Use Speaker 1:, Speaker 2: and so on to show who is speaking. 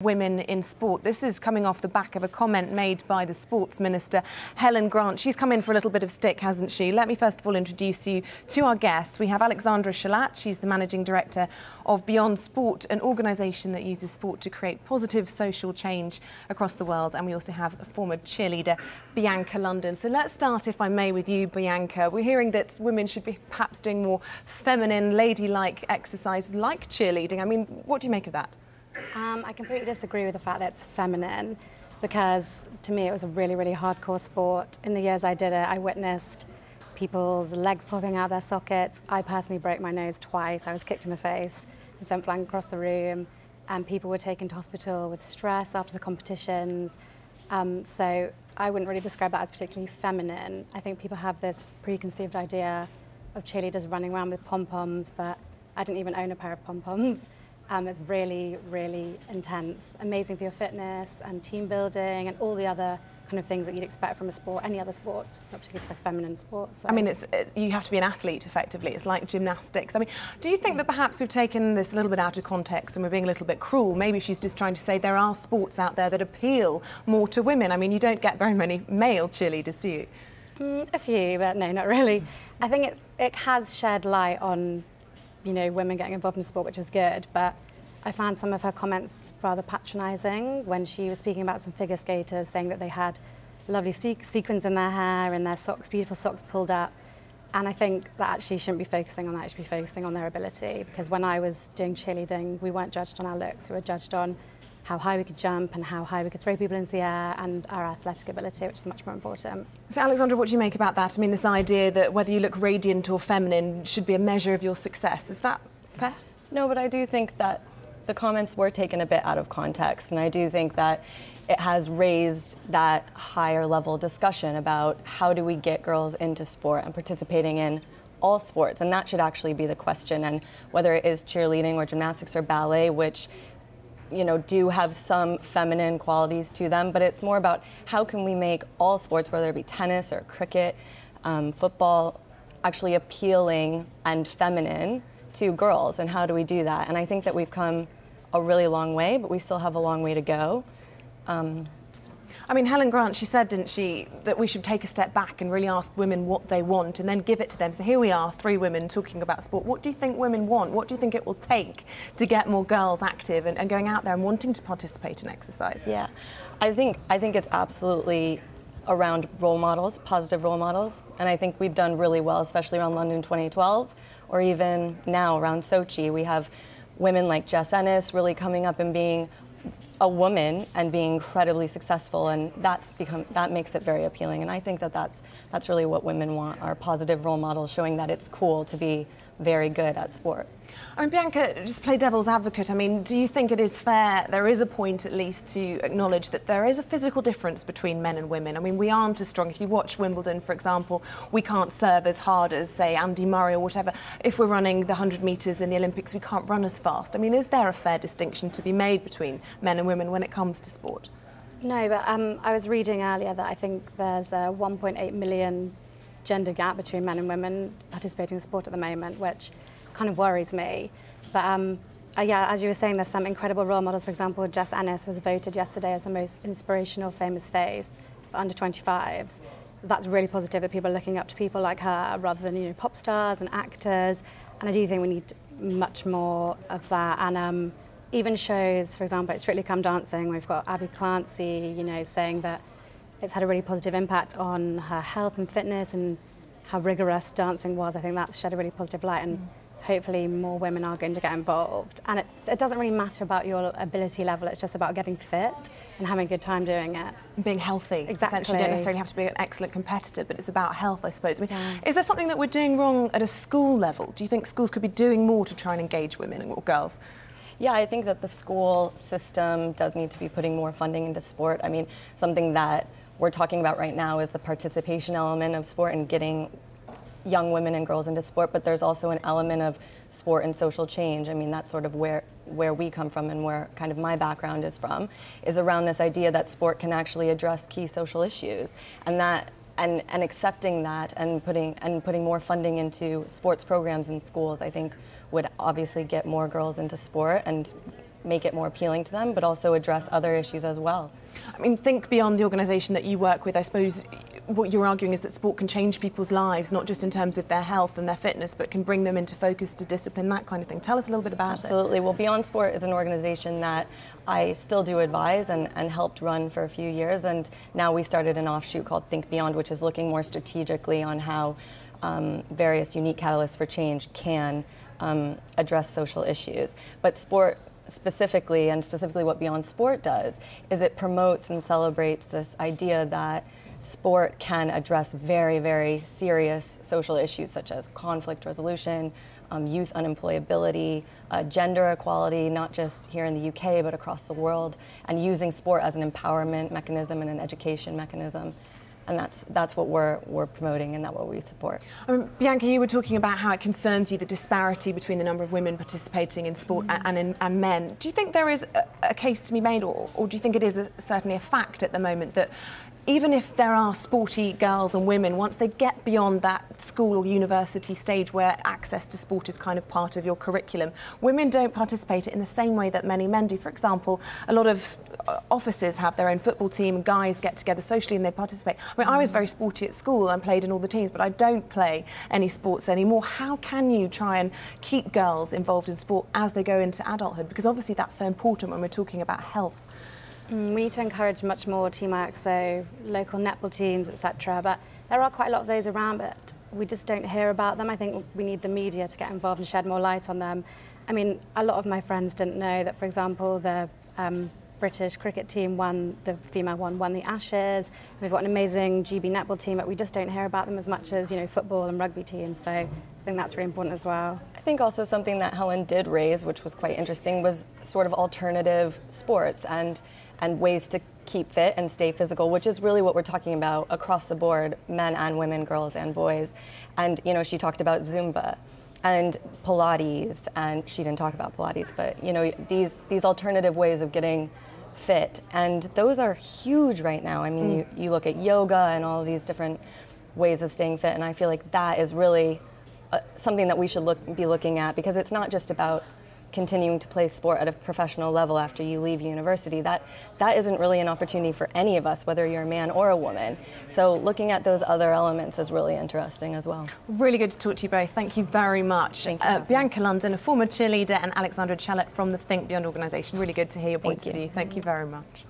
Speaker 1: Women in sport. This is coming off the back of a comment made by the Sports Minister, Helen Grant. She's come in for a little bit of stick, hasn't she? Let me first of all introduce you to our guests. We have Alexandra Shalat. She's the Managing Director of Beyond Sport, an organisation that uses sport to create positive social change across the world. And we also have a former cheerleader, Bianca London. So let's start, if I may, with you, Bianca. We're hearing that women should be perhaps doing more feminine, ladylike exercise like cheerleading. I mean, what do you make of that?
Speaker 2: I completely disagree with the fact that it's feminine, because to me it was a really, really hardcore sport. In the years I did it, I witnessed people's legs popping out of their sockets. I personally broke my nose twice. I was kicked in the face and sent flying across the room, and people were taken to hospital with stress after the competitions. So I wouldn't really describe that as particularly feminine. I think people have this preconceived idea of cheerleaders running around with pom-poms, but I didn't even own a pair of pom-poms. It's really, really intense, amazing for your fitness and team building and all the other kind of things that you'd expect from a sport, any other sport, not particularly just a feminine sport. So.
Speaker 1: I mean, you have to be an athlete, effectively. It's like gymnastics. I mean, do you think that perhaps we've taken this a little bit out of context and we're being a little bit cruel? Maybe she's just trying to say there are sports out there that appeal more to women. I mean, you don't get very many male cheerleaders, do you?
Speaker 2: A few, but no, not really. I think it has shed light on, you know, women getting involved in sport, which is good, but I found some of her comments rather patronising when she was speaking about some figure skaters, saying that they had lovely sequins in their hair and their socks, beautiful socks pulled up. And I think that actually shouldn't be focusing on that, it should be focusing on their ability, because when I was doing cheerleading, we weren't judged on our looks, we were judged on how high we could jump and how high we could throw people into the air, and our athletic ability, which is much more important.
Speaker 1: So, Alexandra, what do you make about that? I mean, this idea that whether you look radiant or feminine should be a measure of your success. Is that fair?
Speaker 3: No, but I do think that the comments were taken a bit out of context, and I do think that it has raised that higher level discussion about how do we get girls into sport and participating in all sports, and that should actually be the question. And whether it is cheerleading or gymnastics or ballet, which do have some feminine qualities to them, but it's more about how can we make all sports, whether it be tennis or cricket, football, actually appealing and feminine to girls, and how do we do that? And I think that we've come a really long way, but we still have a long way to go.
Speaker 1: I mean, Helen Grant, she said, didn't she, that we should take a step back and really ask women what they want and then give it to them. So here we are, three women talking about sport. What do you think women want? What do you think it will take to get more girls active and going out there and wanting to participate in exercise?
Speaker 3: Yeah, I think it's absolutely around role models, positive role models, and I think we've done really well, especially around London 2012, or even now around Sochi. We have women like Jess Ennis really coming up and being a woman and being incredibly successful, and that makes it very appealing. And I think that that's really what women want, are positive role models showing that it's cool to be very good at sport.
Speaker 1: I mean, Bianca, just play devil's advocate. I mean, do you think it is fair, there is a point at least to acknowledge that there is a physical difference between men and women? I mean, we aren't as strong. If you watch Wimbledon, for example, we can't serve as hard as, say, Andy Murray or whatever. If we're running the 100 metres in the Olympics, we can't run as fast. I mean, is there a fair distinction to be made between men and women when it comes to sport?
Speaker 2: No, but I was reading earlier that I think there's a 1.8 million gender gap between men and women participating in sport at the moment, which kind of worries me. But yeah, as you were saying, there's some incredible role models. For example, Jess Ennis was voted yesterday as the most inspirational famous face for under 25s. That's really positive that people are looking up to people like her rather than pop stars and actors. And I do think we need much more of that. And even shows, for example, like Strictly Come Dancing, we've got Abby Clancy, saying that it's had a really positive impact on her health and fitness and how rigorous dancing was. I think that's shed a really positive light, and hopefully more women are going to get involved. And it doesn't really matter about your ability level, it's just about getting fit and having a good time doing it.
Speaker 1: Being healthy.
Speaker 2: Exactly.
Speaker 1: Essentially, you don't necessarily have to be an excellent competitor, but it's about health, I suppose. I mean, is there something that we're doing wrong at a school level? Do you think schools could be doing more to try and engage women or girls?
Speaker 3: Yeah, I think that the school system does need to be putting more funding into sport. I mean, something that we're talking about right now is the participation element of sport and getting young women and girls into sport, but there's also an element of sport and social change. I mean, that's sort of where we come from and where kind of my background is from, is around this idea that sport can actually address key social issues, and accepting that and putting more funding into sports programs in schools, I think would obviously get more girls into sport and make it more appealing to them, but also address other issues as well.
Speaker 1: I mean, Think Beyond, the organisation that you work with, I suppose what you're arguing is that sport can change people's lives, not just in terms of their health and their fitness, but can bring them into focus to discipline, that kind of thing. Tell us a little bit about it.
Speaker 3: Absolutely. Well, Beyond Sport is an organisation that I still do advise and helped run for a few years, and now we started an offshoot called Think Beyond, which is looking more strategically on how various unique catalysts for change can address social issues. But sport specifically, and specifically what Beyond Sport does, is it promotes and celebrates this idea that sport can address very, very serious social issues such as conflict resolution, youth unemployability, gender equality, not just here in the UK, but across the world, and using sport as an empowerment mechanism and an education mechanism. And that's what we're promoting, and that's what we support.
Speaker 1: Bianca, you were talking about how it concerns you, the disparity between the number of women participating in sport and men. Do you think there is a case to be made, or do you think it is certainly a fact at the moment that even if there are sporty girls and women, once they get beyond that school or university stage where access to sport is kind of part of your curriculum, women don't participate in the same way that many men do? For example, a lot of offices have their own football team, and guys get together socially and they participate. I mean, I was very sporty at school and played in all the teams, but I don't play any sports anymore. How can you try and keep girls involved in sport as they go into adulthood? Because obviously that's so important when we're talking about health.
Speaker 2: We need to encourage much more teamwork, so local netball teams, etc. But there are quite a lot of those around, but we just don't hear about them. I think we need the media to get involved and shed more light on them. I mean, a lot of my friends didn't know that, for example, the British cricket team the female one won the Ashes. We've got an amazing GB netball team, but we just don't hear about them as much as, football and rugby teams. So I think that's really important as well.
Speaker 3: I think also something that Helen did raise, which was quite interesting, was sort of alternative sports and ways to keep fit and stay physical, which is really what we're talking about across the board, men and women, girls and boys. And she talked about Zumba and Pilates, and she didn't talk about Pilates, but these alternative ways of getting fit, and those are huge right now. I mean, you look at yoga and all of these different ways of staying fit, and I feel like that is really something that we should be looking at, because it's not just about continuing to play sport at a professional level after you leave university. That isn't really an opportunity for any of us, whether you're a man or a woman. So looking at those other elements is really interesting as well.
Speaker 1: Really good to talk to you both. Thank you very much.
Speaker 3: Thank you.
Speaker 1: Bianca London, a former cheerleader, and Alexandra Shalat from the Think Beyond organisation. Really good to hear your points of view. Thank you very much.